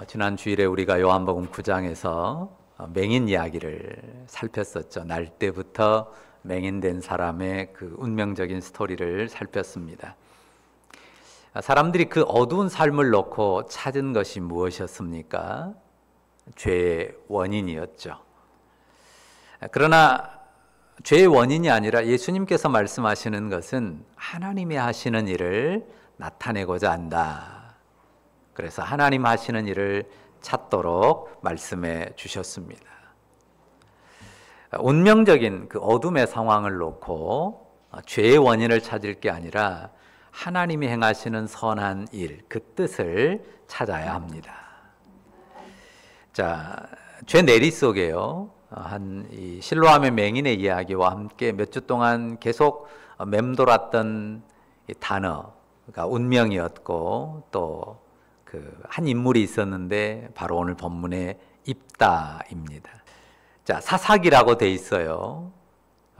지난 주일에 우리가 요한복음 9장에서 맹인 이야기를 살폈었죠. 날 때부터 맹인된 사람의 그 운명적인 스토리를 살폈습니다. 사람들이 그 어두운 삶을 놓고 찾은 것이 무엇이었습니까? 죄의 원인이었죠. 그러나 죄의 원인이 아니라 예수님께서 말씀하시는 것은 하나님이 하시는 일을 나타내고자 한다. 그래서 하나님 하시는 일을 찾도록 말씀해 주셨습니다. 운명적인 그 어둠의 상황을 놓고 죄의 원인을 찾을 게 아니라 하나님이 행하시는 선한 일, 그 뜻을 찾아야 합니다. 자, 죄 내리 속에요. 이 실로암의 맹인의 이야기와 함께 몇 주 동안 계속 맴돌았던 이 단어가 운명이었고 또 한 인물이 있었는데 바로 오늘 본문의 입다입니다. 자, 사사기라고 돼 있어요.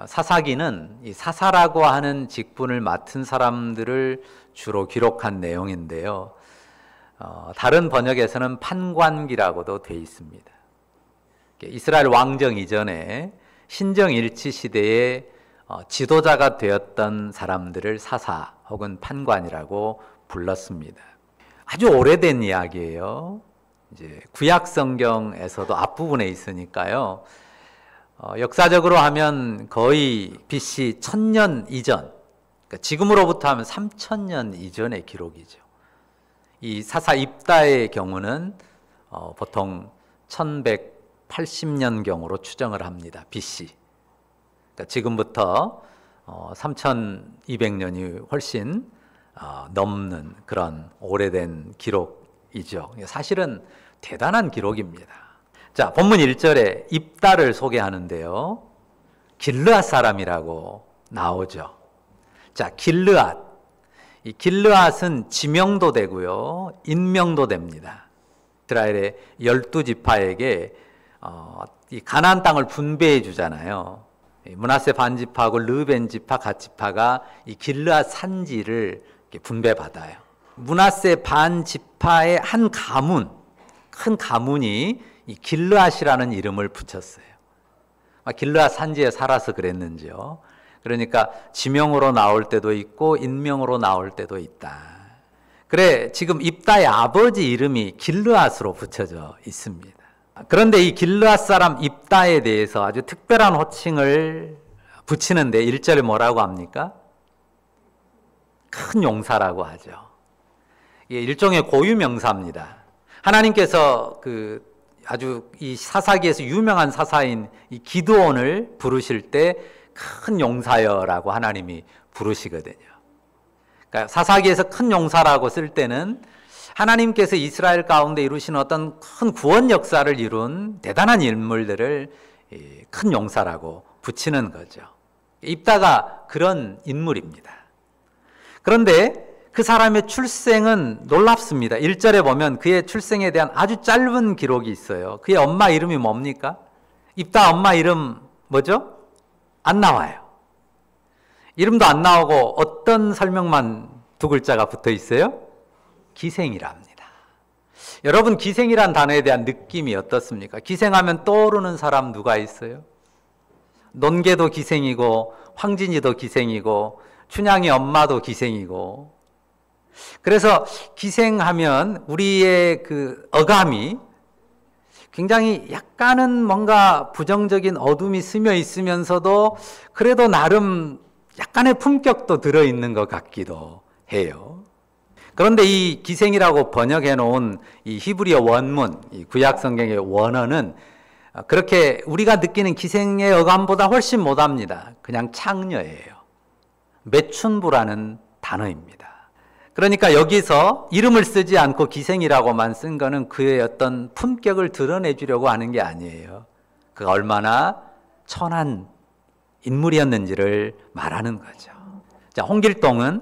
사사기는 이 사사라고 하는 직분을 맡은 사람들을 주로 기록한 내용인데요. 다른 번역에서는 판관기라고도 돼 있습니다. 이스라엘 왕정 이전에 신정 일치 시대에 지도자가 되었던 사람들을 사사 혹은 판관이라고 불렀습니다. 아주 오래된 이야기예요. 이제 구약 성경에서도 앞부분에 있으니까요. 역사적으로 하면 거의 BC 1000년 이전, 그러니까 지금으로부터 하면 3000년 이전의 기록이죠. 이 사사 입다의 경우는 보통 1180년경으로 추정을 합니다. BC. 그러니까 지금부터 3200년이 훨씬 넘는 그런 오래된 기록이죠. 사실은 대단한 기록입니다. 자, 본문 1절에 입다를 소개하는데요. 길르앗 사람이라고 나오죠. 자, 길르앗. 이 길르앗은 지명도 되고요. 인명도 됩니다. 이스라엘의 12지파에게 이 가나안 땅을 분배해 주잖아요. 므낫세 반지파하고 르벤 지파, 갓 지파가 이 길르앗 산지를 분배받아요. 므낫세 반지파의 한 가문, 큰 가문이 이 길르앗이라는 이름을 붙였어요. 길르앗 산지에 살아서 그랬는지요. 그러니까 지명으로 나올 때도 있고 인명으로 나올 때도 있다. 그래, 지금 입다의 아버지 이름이 길르앗으로 붙여져 있습니다. 그런데 이 길르앗 사람 입다에 대해서 아주 특별한 호칭을 붙이는데 1절에 뭐라고 합니까? 큰 용사라고 하죠. 이게 일종의 고유명사입니다. 하나님께서 아주 이 사사기에서 유명한 사사인 이 기드온을 부르실 때 큰 용사여라고 하나님이 부르시거든요. 그러니까 사사기에서 큰 용사라고 쓸 때는 하나님께서 이스라엘 가운데 이루신 어떤 큰 구원 역사를 이룬 대단한 인물들을 큰 용사라고 붙이는 거죠. 입다가 그런 인물입니다. 그런데 그 사람의 출생은 놀랍습니다. 1절에 보면 그의 출생에 대한 아주 짧은 기록이 있어요. 그의 엄마 이름이 뭡니까? 입다 엄마 이름 뭐죠? 안 나와요. 이름도 안 나오고 어떤 설명만 두 글자가 붙어 있어요? 기생이랍니다. 여러분, 기생이란 단어에 대한 느낌이 어떻습니까? 기생하면 떠오르는 사람 누가 있어요? 논개도 기생이고 황진이도 기생이고 춘향이 엄마도 기생이고. 그래서 기생하면 우리의 그 어감이 굉장히 약간은 뭔가 부정적인 어둠이 스며 있으면서도 그래도 나름 약간의 품격도 들어있는 것 같기도 해요. 그런데 이 기생이라고 번역해 놓은 이 히브리어 원문, 이 구약 성경의 원어는 그렇게 우리가 느끼는 기생의 어감보다 훨씬 못합니다. 그냥 창녀예요. 매춘부라는 단어입니다. 그러니까 여기서 이름을 쓰지 않고 기생이라고만 쓴 거는 그의 어떤 품격을 드러내주려고 하는 게 아니에요. 그가 얼마나 천한 인물이었는지를 말하는 거죠. 자, 홍길동은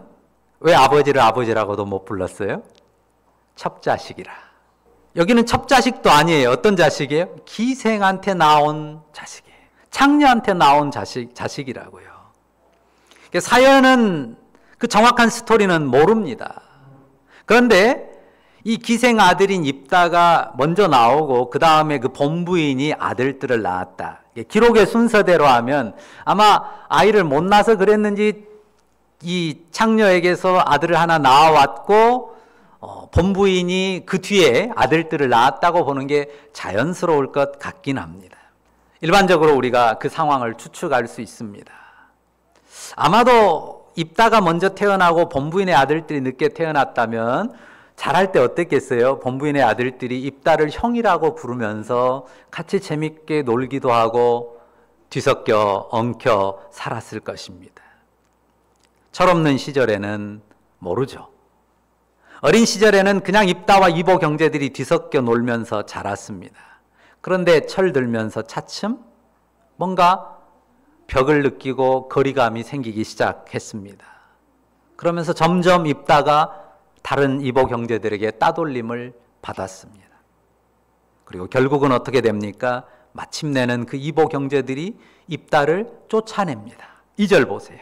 왜 아버지를 아버지라고도 못 불렀어요? 첩자식이라. 여기는 첩자식도 아니에요. 어떤 자식이에요? 기생한테 나온 자식이에요. 창녀한테 나온 자식이라고요. 사연은 그 정확한 스토리는 모릅니다. 그런데 이 기생 아들인 입다가 먼저 나오고 그 다음에 그 본부인이 아들들을 낳았다. 기록의 순서대로 하면 아마 아이를 못 낳아서 그랬는지 이 창녀에게서 아들을 하나 낳아왔고 본부인이 그 뒤에 아들들을 낳았다고 보는 게 자연스러울 것 같긴 합니다. 일반적으로 우리가 그 상황을 추측할 수 있습니다. 아마도 입다가 먼저 태어나고 본부인의 아들들이 늦게 태어났다면 자랄 때 어땠겠어요? 본부인의 아들들이 입다를 형이라고 부르면서 같이 재밌게 놀기도 하고 뒤섞여 엉켜 살았을 것입니다. 철없는 시절에는 모르죠. 어린 시절에는 그냥 입다와 이보 경제들이 뒤섞여 놀면서 자랐습니다. 그런데 철 들면서 차츰 뭔가 벽을 느끼고 거리감이 생기기 시작했습니다. 그러면서 점점 입다가 다른 이보 경제들에게 따돌림을 받았습니다. 그리고 결국은 어떻게 됩니까? 마침내는 그 이보 경제들이 입다를 쫓아냅니다. 2절 보세요.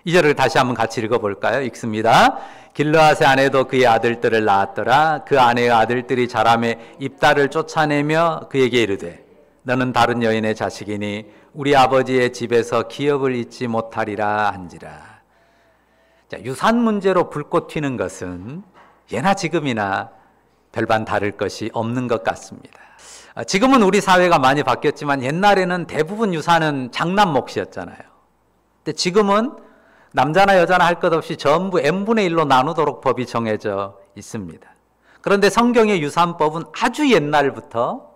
2절을 다시 한번 같이 읽어볼까요? 읽습니다. 길르앗의 아내도 그의 아들들을 낳았더라. 그 아내의 아들들이 자라매 입다를 쫓아내며 그에게 이르되 너는 다른 여인의 자식이니 우리 아버지의 집에서 기업을 잊지 못하리라 한지라. 자, 유산 문제로 불꽃 튀는 것은 예나 지금이나 별반 다를 것이 없는 것 같습니다. 지금은 우리 사회가 많이 바뀌었지만 옛날에는 대부분 유산은 장남 몫이었잖아요. 근데 지금은 남자나 여자나 할 것 없이 전부 n분의 1로 나누도록 법이 정해져 있습니다. 그런데 성경의 유산법은 아주 옛날부터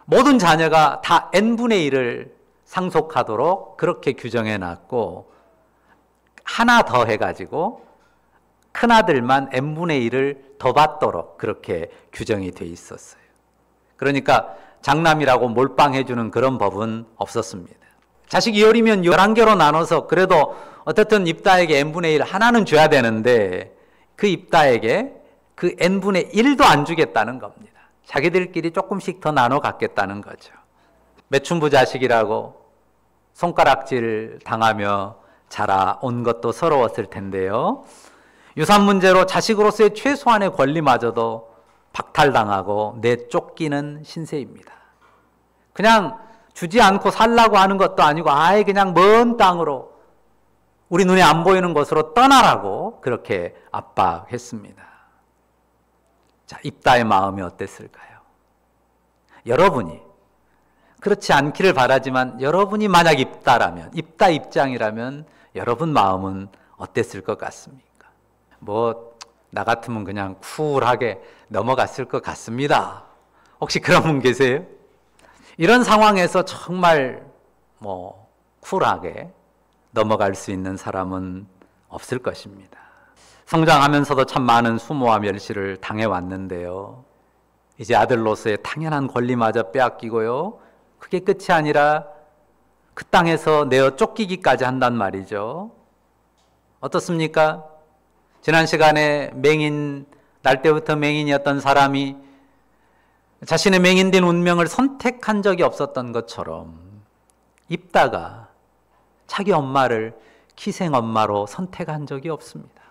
모든 자녀가 다 n분의 1을 상속하도록 그렇게 규정해 놨고 하나 더 해가지고 큰아들만 n분의 1을 더 받도록 그렇게 규정이 돼 있었어요. 그러니까 장남이라고 몰빵해주는 그런 법은 없었습니다. 자식 2열이면 11개로 나눠서 그래도 어쨌든 입다에게 n분의 1 하나는 줘야 되는데 그 입다에게 그 n분의 1도 안 주겠다는 겁니다. 자기들끼리 조금씩 더 나눠 갖겠다는 거죠. 매춘부 자식이라고 손가락질 당하며 자라온 것도 서러웠을 텐데요. 유산 문제로 자식으로서의 최소한의 권리마저도 박탈당하고 내쫓기는 신세입니다. 그냥 주지 않고 살라고 하는 것도 아니고 아예 그냥 먼 땅으로 우리 눈에 안 보이는 곳으로 떠나라고 그렇게 압박했습니다. 자, 입다의 마음이 어땠을까요? 여러분이 그렇지 않기를 바라지만 여러분이 만약 입다라면, 입다 입장이라면 여러분 마음은 어땠을 것 같습니까? 나 같으면 그냥 쿨하게 넘어갔을 것 같습니다. 혹시 그런 분 계세요? 이런 상황에서 정말 쿨하게 넘어갈 수 있는 사람은 없을 것입니다. 성장하면서도 참 많은 수모와 멸시를 당해왔는데요. 이제 아들로서의 당연한 권리마저 빼앗기고요. 그게 끝이 아니라 그 땅에서 내어 쫓기기까지 한단 말이죠. 어떻습니까? 지난 시간에 날 때부터 맹인이었던 사람이 자신의 맹인된 운명을 선택한 적이 없었던 것처럼 입다가 자기 엄마를 기생 엄마로 선택한 적이 없습니다.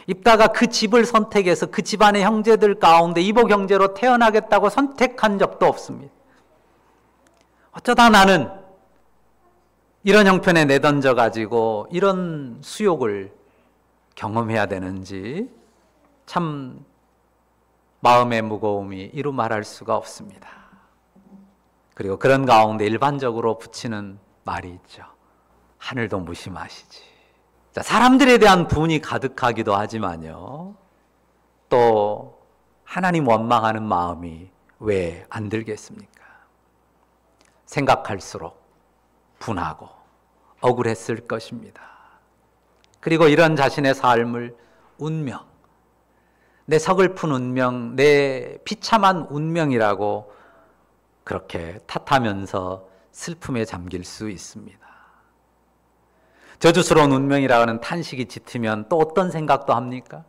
입다가 그 집을 선택해서 그 집안의 형제들 가운데 이복 형제로 태어나겠다고 선택한 적도 없습니다. 어쩌다 나는 이런 형편에 내던져 가지고 이런 수욕을 경험해야 되는지 참 마음의 무거움이 이루 말할 수가 없습니다. 그리고 그런 가운데 일반적으로 붙이는 말이 있죠. 하늘도 무심하시지. 자, 사람들에 대한 분이 가득하기도 하지만요. 또 하나님 원망하는 마음이 왜 안 들겠습니까? 생각할수록 분하고 억울했을 것입니다. 그리고 이런 자신의 삶을 운명, 내 서글픈 운명, 내 비참한 운명이라고 그렇게 탓하면서 슬픔에 잠길 수 있습니다. 저주스러운 운명이라는 탄식이 짙으면 또 어떤 생각도 합니까?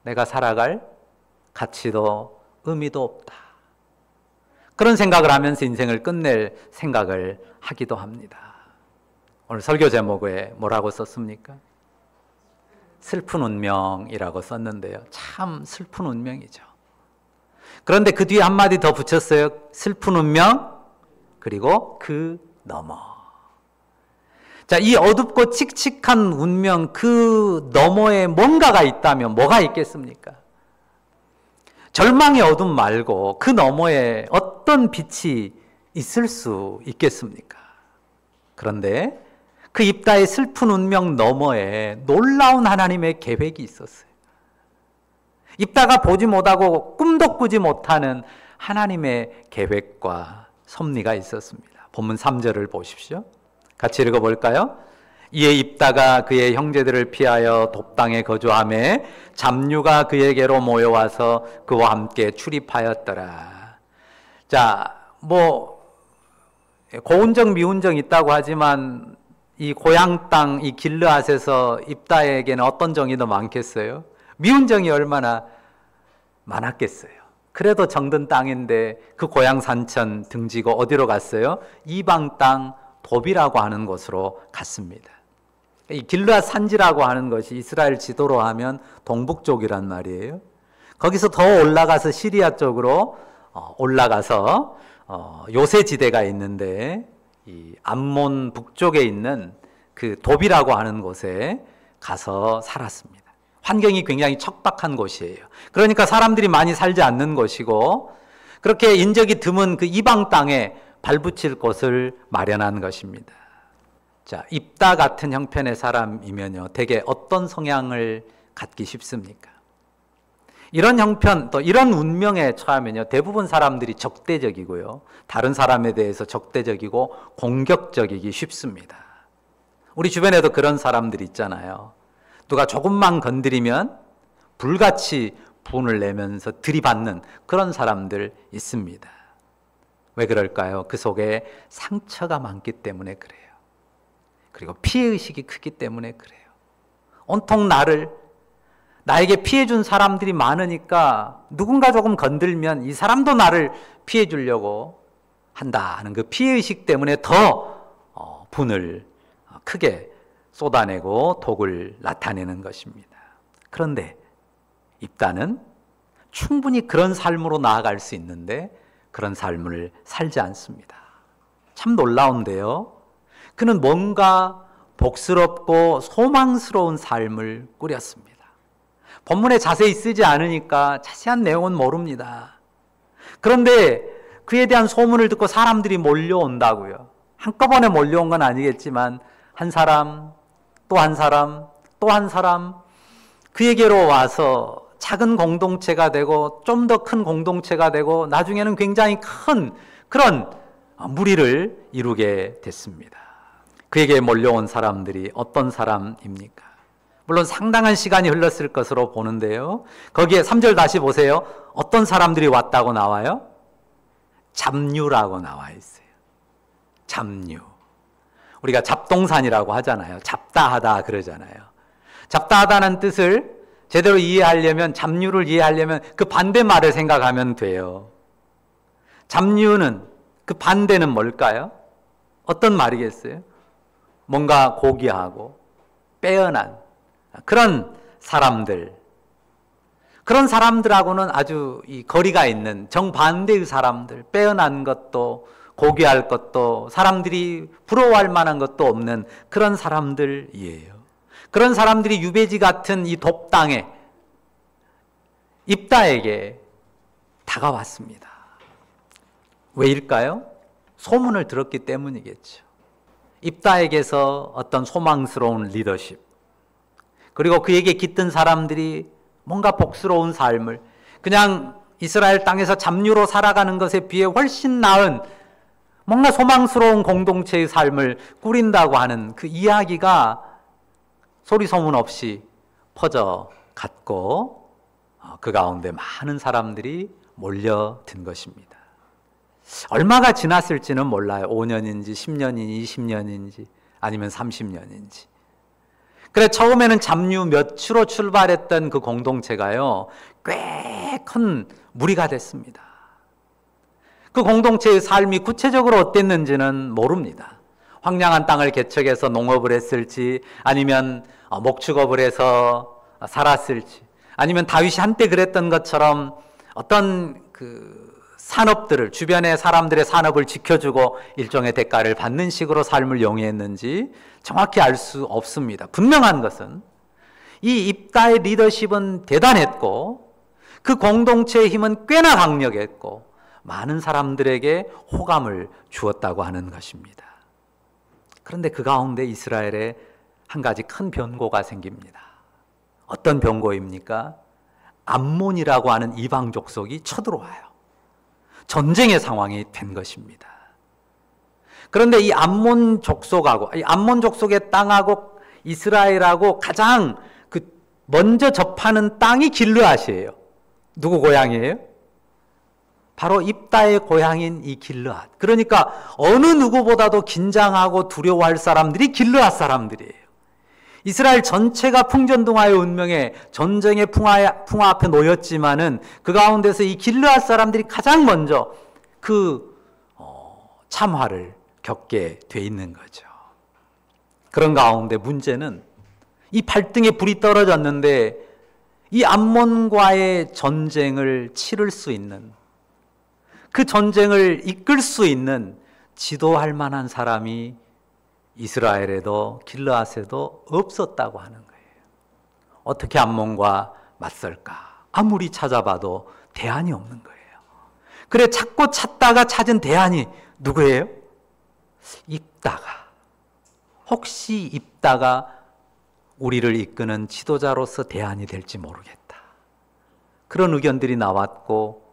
내가 살아갈 가치도 의미도 없다. 그런 생각을 하면서 인생을 끝낼 생각을 하기도 합니다. 오늘 설교 제목에 뭐라고 썼습니까? 슬픈 운명이라고 썼는데요. 참 슬픈 운명이죠. 그런데 그 뒤에 한마디 더 붙였어요. 슬픈 운명, 그리고 그 너머. 자, 이 어둡고 칙칙한 운명 그 너머에 뭔가가 있다면 뭐가 있겠습니까? 절망의 어둠 말고 그 너머에 어떤 빛이 있을 수 있겠습니까? 그런데 그 입다의 슬픈 운명 너머에 놀라운 하나님의 계획이 있었어요. 입다가 보지 못하고 꿈도 꾸지 못하는 하나님의 계획과 섭리가 있었습니다. 본문 3절을 보십시오. 같이 읽어볼까요? 이에 입다가 그의 형제들을 피하여 돕당에 거주하매 잡류가 그에게로 모여와서 그와 함께 출입하였더라. 자, 고운정 미운정 있다고 하지만 이 고향 땅, 이 길르앗에서 입다에게는 어떤 정이 더 많겠어요? 미운 정이 얼마나 많았겠어요. 그래도 정든 땅인데 그 고향 산천 등지고 어디로 갔어요? 이방 땅 돕이라고 하는 곳으로 갔습니다. 이 길르앗 산지라고 하는 것이 이스라엘 지도로 하면 동북 쪽이란 말이에요. 거기서 더 올라가서 시리아 쪽으로 올라가서 요새 지대가 있는데 이 암몬 북쪽에 있는 그 돕이라고 하는 곳에 가서 살았습니다. 환경이 굉장히 척박한 곳이에요. 그러니까 사람들이 많이 살지 않는 곳이고 그렇게 인적이 드문 그 이방 땅에 발붙일 곳을 마련한 것입니다. 자, 입다 같은 형편의 사람이면요, 대개 어떤 성향을 갖기 쉽습니까? 이런 형편, 또 이런 운명에 처하면요, 대부분 사람들이 적대적이고요, 다른 사람에 대해서 적대적이고 공격적이기 쉽습니다. 우리 주변에도 그런 사람들이 있잖아요. 누가 조금만 건드리면 불같이 분을 내면서 들이받는 그런 사람들 있습니다. 왜 그럴까요? 그 속에 상처가 많기 때문에 그래요. 그리고 피해의식이 크기 때문에 그래요. 온통 나에게 피해준 사람들이 많으니까 누군가 조금 건들면 이 사람도 나를 피해주려고 한다 하는 그 피해의식 때문에 더 분을 크게 쏟아내고 독을 나타내는 것입니다. 그런데 입다는 충분히 그런 삶으로 나아갈 수 있는데 그런 삶을 살지 않습니다. 참 놀라운데요. 그는 뭔가 복스럽고 소망스러운 삶을 꾸렸습니다. 본문에 자세히 쓰지 않으니까 자세한 내용은 모릅니다. 그런데 그에 대한 소문을 듣고 사람들이 몰려온다고요. 한꺼번에 몰려온 건 아니겠지만 한 사람, 또 한 사람, 또 한 사람 그에게로 와서 작은 공동체가 되고 좀 더 큰 공동체가 되고 나중에는 굉장히 큰 그런 무리를 이루게 됐습니다. 그에게 몰려온 사람들이 어떤 사람입니까? 물론 상당한 시간이 흘렀을 것으로 보는데요. 거기에 3절 다시 보세요. 어떤 사람들이 왔다고 나와요? 잡류라고 나와 있어요. 잡류. 우리가 잡동산이라고 하잖아요. 잡다 하다 그러잖아요. 잡다 하다는 뜻을 제대로 이해하려면, 잡류를 이해하려면 그 반대말을 생각하면 돼요. 잡류는 그 반대는 뭘까요? 어떤 말이겠어요? 뭔가 고귀하고 빼어난 그런 사람들, 그런 사람들하고는 아주 이 거리가 있는 정반대의 사람들, 빼어난 것도 고귀할 것도 사람들이 부러워할 만한 것도 없는 그런 사람들이에요. 그런 사람들이 유배지 같은 이 돕당에 입다에게 다가왔습니다. 왜일까요? 소문을 들었기 때문이겠죠. 입다에게서 어떤 소망스러운 리더십, 그리고 그에게 깃든 사람들이 뭔가 복스러운 삶을, 그냥 이스라엘 땅에서 잡류로 살아가는 것에 비해 훨씬 나은 뭔가 소망스러운 공동체의 삶을 꾸린다고 하는 그 이야기가 소리 소문 없이 퍼져갔고 그 가운데 많은 사람들이 몰려든 것입니다. 얼마가 지났을지는 몰라요. 5년인지 10년인지 20년인지 아니면 30년인지. 그래 처음에는 잡류 몇 추로 출발했던 그 공동체가요, 꽤 큰 무리가 됐습니다. 그 공동체의 삶이 구체적으로 어땠는지는 모릅니다. 황량한 땅을 개척해서 농업을 했을지, 아니면 목축업을 해서 살았을지, 아니면 다윗이 한때 그랬던 것처럼 어떤 그 산업들을, 주변의 사람들의 산업을 지켜주고 일종의 대가를 받는 식으로 삶을 영위했는지 정확히 알 수 없습니다. 분명한 것은 이 입다의 리더십은 대단했고, 그 공동체의 힘은 꽤나 강력했고, 많은 사람들에게 호감을 주었다고 하는 것입니다. 그런데 그 가운데 이스라엘에 한 가지 큰 변고가 생깁니다. 어떤 변고입니까? 암몬이라고 하는 이방 족속이 쳐들어와요. 전쟁의 상황이 된 것입니다. 그런데 이 암몬 족속하고, 이 암몬 족속의 땅하고 이스라엘하고 가장 먼저 접하는 땅이 길르앗이에요. 누구 고향이에요? 바로 입다의 고향인 이 길르앗. 그러니까 어느 누구보다도 긴장하고 두려워할 사람들이 길르앗 사람들이에요. 이스라엘 전체가 풍전등화의 운명에 전쟁의 풍화 앞에 놓였지만은 그 가운데서 이 길르앗 사람들이 가장 먼저 그 참화를 겪게 돼 있는 거죠. 그런 가운데 문제는 이 발등에 불이 떨어졌는데 이 암몬과의 전쟁을 치를 수 있는, 그 전쟁을 이끌 수 있는 지도할 만한 사람이 이스라엘에도 길르앗에도 없었다고 하는 거예요. 어떻게 암몬과 맞설까? 아무리 찾아봐도 대안이 없는 거예요. 그래 찾고 찾다가 찾은 대안이 누구예요? 입다가. 혹시 입다가 우리를 이끄는 지도자로서 대안이 될지 모르겠다. 그런 의견들이 나왔고,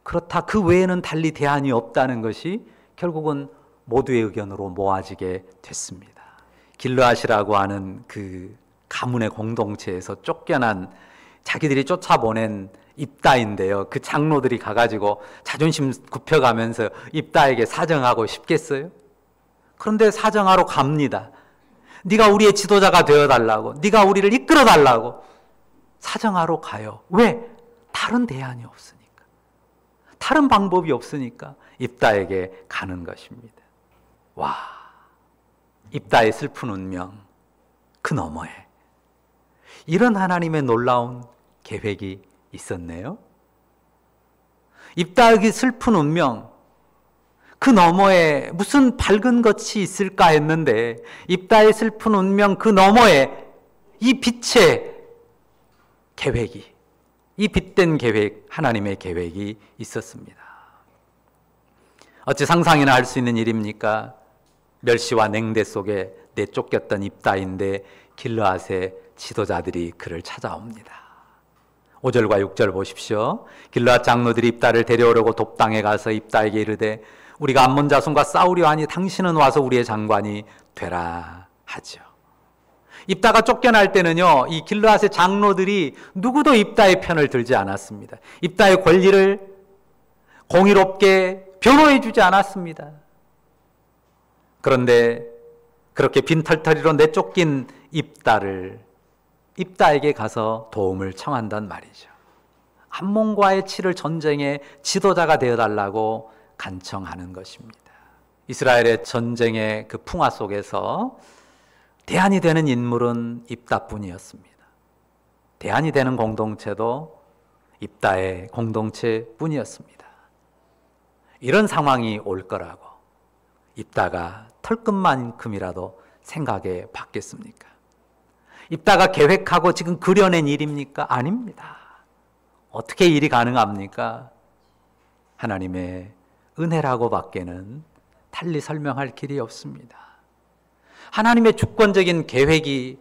그렇다 그 외에는 달리 대안이 없다는 것이 결국은 모두의 의견으로 모아지게 됐습니다. 길르앗이라고 하는 그 가문의 공동체에서 쫓겨난, 자기들이 쫓아보낸 입다인데요. 그 장로들이 가가지고 자존심 굽혀가면서 입다에게 사정하고 싶겠어요? 그런데 사정하러 갑니다. 네가 우리의 지도자가 되어달라고, 네가 우리를 이끌어달라고 사정하러 가요. 왜? 다른 대안이 없으니까, 다른 방법이 없으니까 입다에게 가는 것입니다. 와, 입다의 슬픈 운명, 그 너머에 이런 하나님의 놀라운 계획이 있었네요. 입다의 슬픈 운명, 그 너머에 무슨 밝은 것이 있을까 했는데, 입다의 슬픈 운명 그 너머에 이 빛의 계획이, 이 빛된 계획, 하나님의 계획이 있었습니다. 어찌 상상이나 할 수 있는 일입니까? 멸시와 냉대 속에 내쫓겼던 입다인데 길르앗의 지도자들이 그를 찾아옵니다. 5절과 6절 보십시오. 길르앗 장로들이 입다를 데려오려고 돕당에 가서 입다에게 이르되 우리가 암몬 자손과 싸우려 하니 당신은 와서 우리의 장관이 되라 하죠. 입다가 쫓겨날 때는요, 이 길르앗의 장로들이 누구도 입다의 편을 들지 않았습니다. 입다의 권리를 공의롭게 변호해 주지 않았습니다. 그런데 그렇게 빈털터리로 내쫓긴 입다에게 가서 도움을 청한단 말이죠. 암몬과의 치를 전쟁의 지도자가 되어달라고 간청하는 것입니다. 이스라엘의 전쟁의 그 풍화 속에서 대안이 되는 인물은 입다뿐이었습니다. 대안이 되는 공동체도 입다의 공동체뿐이었습니다. 이런 상황이 올 거라고 입다가 털끝만큼이라도 생각해 봤겠습니까? 입다가 계획하고 지금 그려낸 일입니까? 아닙니다. 어떻게 일이 가능합니까? 하나님의 은혜라고 밖에는 달리 설명할 길이 없습니다. 하나님의 주권적인 계획이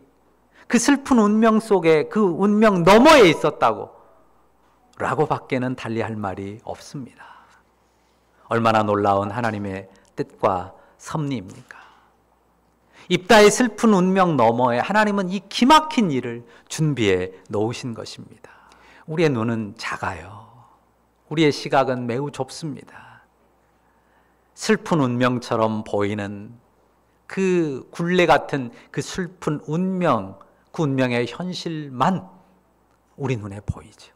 그 슬픈 운명 속에, 그 운명 너머에 있었다고 라고 밖에는 달리 할 말이 없습니다. 얼마나 놀라운 하나님의 뜻과 섭리입니까? 입다의 슬픈 운명 너머에 하나님은 이 기막힌 일을 준비해 놓으신 것입니다. 우리의 눈은 작아요. 우리의 시각은 매우 좁습니다. 슬픈 운명처럼 보이는 그 굴레 같은 그 슬픈 운명, 그 운명의 현실만 우리 눈에 보이죠.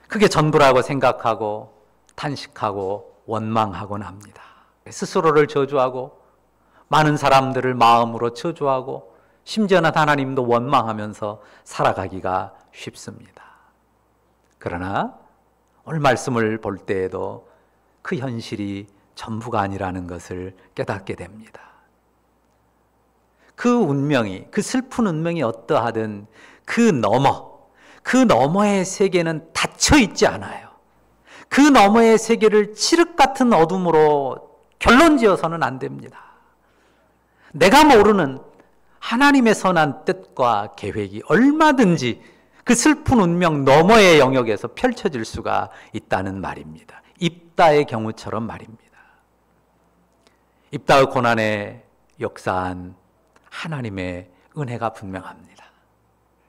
그게 전부라고 생각하고 탄식하고 원망하곤 합니다. 스스로를 저주하고 많은 사람들을 마음으로 저주하고 심지어는 하나님도 원망하면서 살아가기가 쉽습니다. 그러나 오늘 말씀을 볼 때에도 그 현실이 전부가 아니라는 것을 깨닫게 됩니다. 그 운명이, 그 슬픈 운명이 어떠하든 그 너머의 세계는 닫혀 있지 않아요. 그 너머의 세계를 칠흑 같은 어둠으로 결론 지어서는 안 됩니다. 내가 모르는 하나님의 선한 뜻과 계획이 얼마든지 그 슬픈 운명 너머의 영역에서 펼쳐질 수가 있다는 말입니다. 입다의 경우처럼 말입니다. 입다의 고난에 역사한 하나님의 은혜가 분명합니다.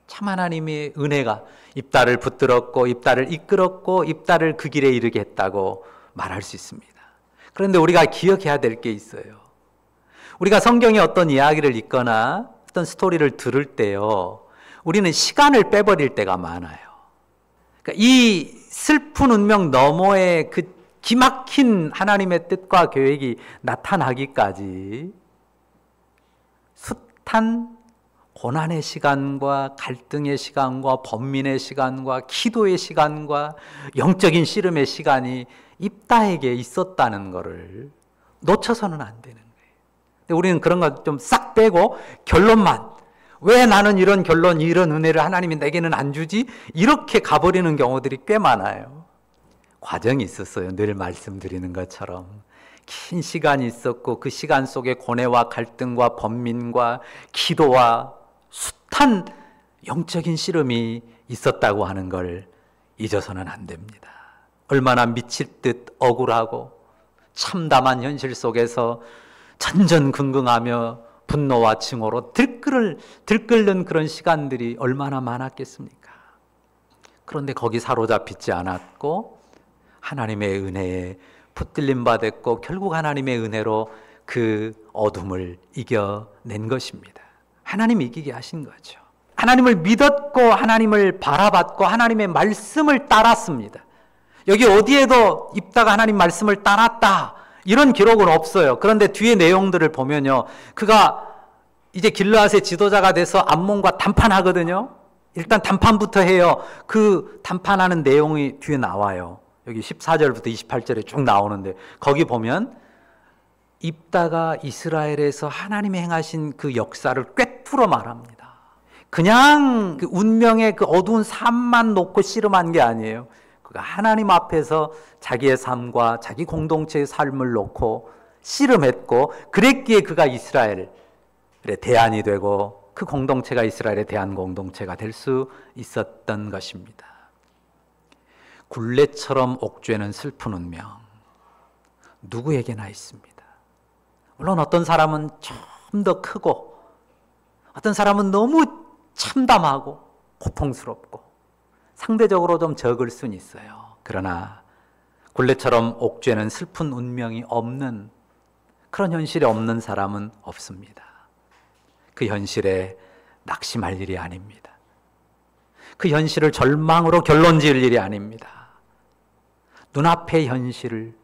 참 하나님의 은혜가 입다를 붙들었고 입다를 이끌었고 입다를 그 길에 이르게 했다고 말할 수 있습니다. 그런데 우리가 기억해야 될 게 있어요. 우리가 성경에 어떤 이야기를 읽거나 어떤 스토리를 들을 때요, 우리는 시간을 빼버릴 때가 많아요. 그러니까 이 슬픈 운명 너머의 그 기막힌 하나님의 뜻과 계획이 나타나기까지 숱한 고난의 시간과 갈등의 시간과 번민의 시간과 기도의 시간과 영적인 씨름의 시간이 입다에게 있었다는 것을 놓쳐서는 안 되는 거예요. 근데 우리는 그런 거 좀 싹 빼고 결론만, 왜 나는 이런 결론, 이런 은혜를 하나님이 내게는 안 주지? 이렇게 가버리는 경우들이 꽤 많아요. 과정이 있었어요. 늘 말씀드리는 것처럼. 긴 시간이 있었고 그 시간 속에 고뇌와 갈등과 번민과 기도와 숱한 영적인 씨름이 있었다고 하는 걸 잊어서는 안 됩니다. 얼마나 미칠 듯 억울하고 참담한 현실 속에서 전전긍긍하며 분노와 증오로 들끓는 그런 시간들이 얼마나 많았겠습니까? 그런데 거기 사로잡히지 않았고 하나님의 은혜에 붙들림 받았고 결국 하나님의 은혜로 그 어둠을 이겨낸 것입니다. 하나님이 이기게 하신 거죠. 하나님을 믿었고 하나님을 바라봤고 하나님의 말씀을 따랐습니다. 여기 어디에도 입다가 하나님 말씀을 따랐다 이런 기록은 없어요. 그런데 뒤에 내용들을 보면요, 그가 이제 길르앗의 지도자가 돼서 암몬과 담판하거든요. 일단 담판부터 해요. 그 담판하는 내용이 뒤에 나와요. 여기 14절부터 28절에 쭉 나오는데 거기 보면 입다가 이스라엘에서 하나님이 행하신 그 역사를 꿰뚫어 말합니다. 그냥 그 운명의 그 어두운 삶만 놓고 씨름한 게 아니에요. 그가 하나님 앞에서 자기의 삶과 자기 공동체의 삶을 놓고 씨름했고 그랬기에 그가 이스라엘의 대안이 되고 그 공동체가 이스라엘의 대안 공동체가 될 수 있었던 것입니다. 굴레처럼 옥죄는 슬픈 운명 누구에게나 있습니다. 물론 어떤 사람은 좀 더 크고 어떤 사람은 너무 참담하고 고통스럽고 상대적으로 좀 적을 수는 있어요. 그러나 굴레처럼 옥죄는 슬픈 운명이 없는, 그런 현실이 없는 사람은 없습니다. 그 현실에 낙심할 일이 아닙니다. 그 현실을 절망으로 결론 지을 일이 아닙니다. 눈앞의 현실을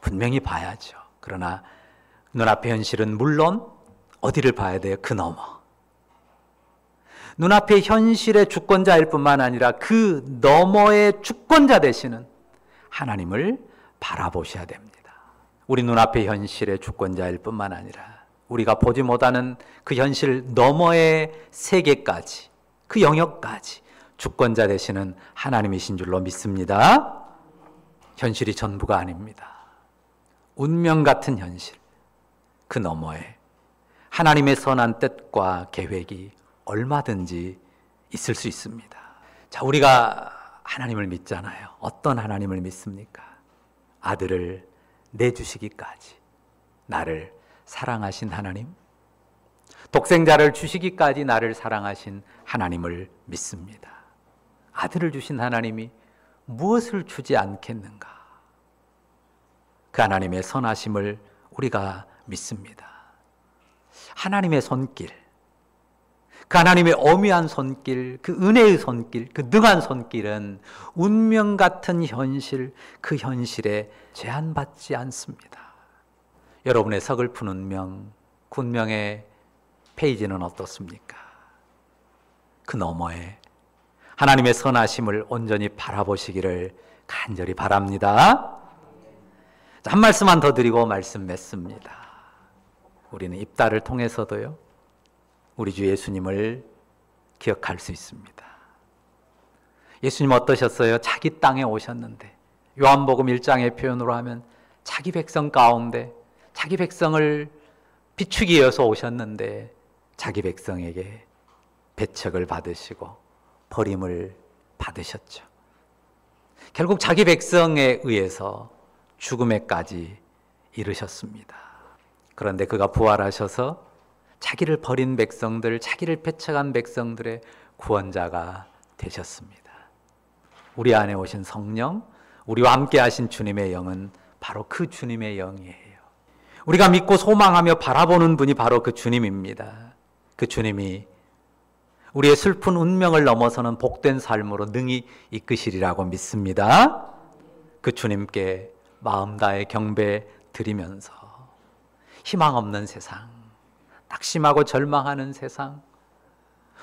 분명히 봐야죠. 그러나 눈앞의 현실은 물론 어디를 봐야 돼요? 그 너머. 눈앞의 현실의 주권자일 뿐만 아니라 그 너머의 주권자 되시는 하나님을 바라보셔야 됩니다. 우리 눈앞의 현실의 주권자일 뿐만 아니라 우리가 보지 못하는 그 현실 너머의 세계까지, 그 영역까지 주권자 되시는 하나님이신 줄로 믿습니다. 현실이 전부가 아닙니다. 운명 같은 현실, 그 너머에 하나님의 선한 뜻과 계획이 얼마든지 있을 수 있습니다. 자, 우리가 하나님을 믿잖아요. 어떤 하나님을 믿습니까? 아들을 내주시기까지 나를 사랑하신 하나님, 독생자를 주시기까지 나를 사랑하신 하나님을 믿습니다. 아들을 주신 하나님이 무엇을 주지 않겠는가? 그 하나님의 선하심을 우리가 믿습니다. 하나님의 손길, 그 하나님의 어미한 손길, 그 은혜의 손길, 그 능한 손길은 운명 같은 현실, 그 현실에 제한받지 않습니다. 여러분의 서글픈 운명, 그 운명의 페이지는 어떻습니까? 그 너머에 하나님의 선하심을 온전히 바라보시기를 간절히 바랍니다. 한 말씀만 더 드리고 말씀 맺습니다. 우리는 입다를 통해서도요, 우리 주 예수님을 기억할 수 있습니다. 예수님 어떠셨어요? 자기 땅에 오셨는데, 요한복음 1장의 표현으로 하면 자기 백성 가운데 자기 백성을 비추기 위해서 오셨는데 자기 백성에게 배척을 받으시고 버림을 받으셨죠. 결국 자기 백성에 의해서 죽음에까지 이르셨습니다. 그런데 그가 부활하셔서 자기를 버린 백성들, 자기를 배척한 백성들의 구원자가 되셨습니다. 우리 안에 오신 성령, 우리와 함께 하신 주님의 영은 바로 그 주님의 영이에요. 우리가 믿고 소망하며 바라보는 분이 바로 그 주님입니다. 그 주님이 우리의 슬픈 운명을 넘어서는 복된 삶으로 능히 이끄시리라고 믿습니다. 그 주님께 마음 다해 경배 드리면서 희망 없는 세상, 낙심하고 절망하는 세상,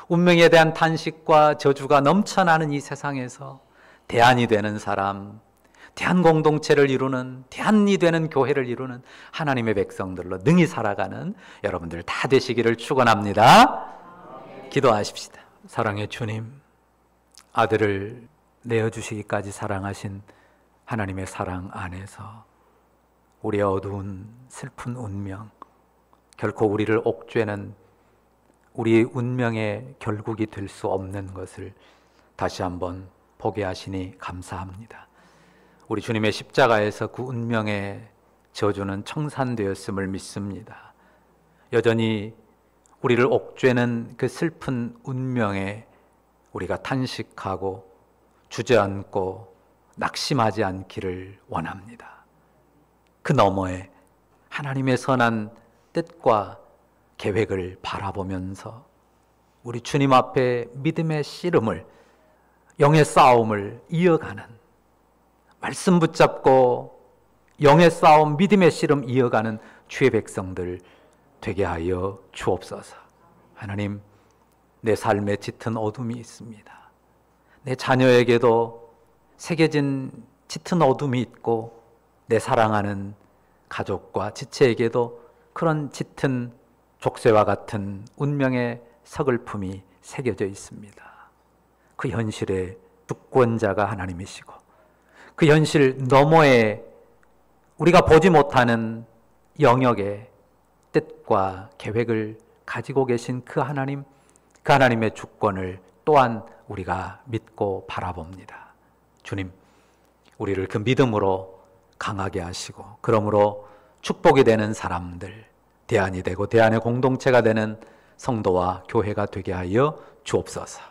운명에 대한 탄식과 저주가 넘쳐나는 이 세상에서 대안이 되는 사람, 대한 공동체를 이루는, 대안이 되는 교회를 이루는 하나님의 백성들로 능히 살아가는 여러분들 다 되시기를 축원합니다. 기도하십시다. 사랑의 주님, 아들을 내어주시기까지 사랑하신 하나님의 사랑 안에서 우리의 어두운 슬픈 운명, 결코 우리를 옥죄는 우리의 운명의 결국이 될 수 없는 것을 다시 한번 보게 하시니 감사합니다. 우리 주님의 십자가에서 그 운명의 저주는 청산되었음을 믿습니다. 여전히 우리를 옥죄는 그 슬픈 운명에 우리가 탄식하고 주저앉고 낙심하지 않기를 원합니다. 그 너머에 하나님의 선한 뜻과 계획을 바라보면서 우리 주님 앞에 믿음의 씨름을, 영의 싸움을 이어가는, 말씀 붙잡고 영의 싸움, 믿음의 씨름 이어가는 주의 백성들 되게 하여 주옵소서. 하나님, 내 삶에 짙은 어둠이 있습니다. 내 자녀에게도 새겨진 짙은 어둠이 있고 내 사랑하는 가족과 지체에게도 그런 짙은 족쇄와 같은 운명의 서글픔이 새겨져 있습니다. 그 현실의 주권자가 하나님이시고 그 현실 너머에 우리가 보지 못하는 영역의 뜻과 계획을 가지고 계신 그 하나님, 그 하나님의 주권을 또한 우리가 믿고 바라봅니다. 주님, 우리를 그 믿음으로 강하게 하시고 그러므로 축복이 되는 사람들, 대안이 되고 대안의 공동체가 되는 성도와 교회가 되게 하여 주옵소서.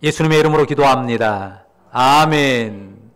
예수님의 이름으로 기도합니다. 아멘.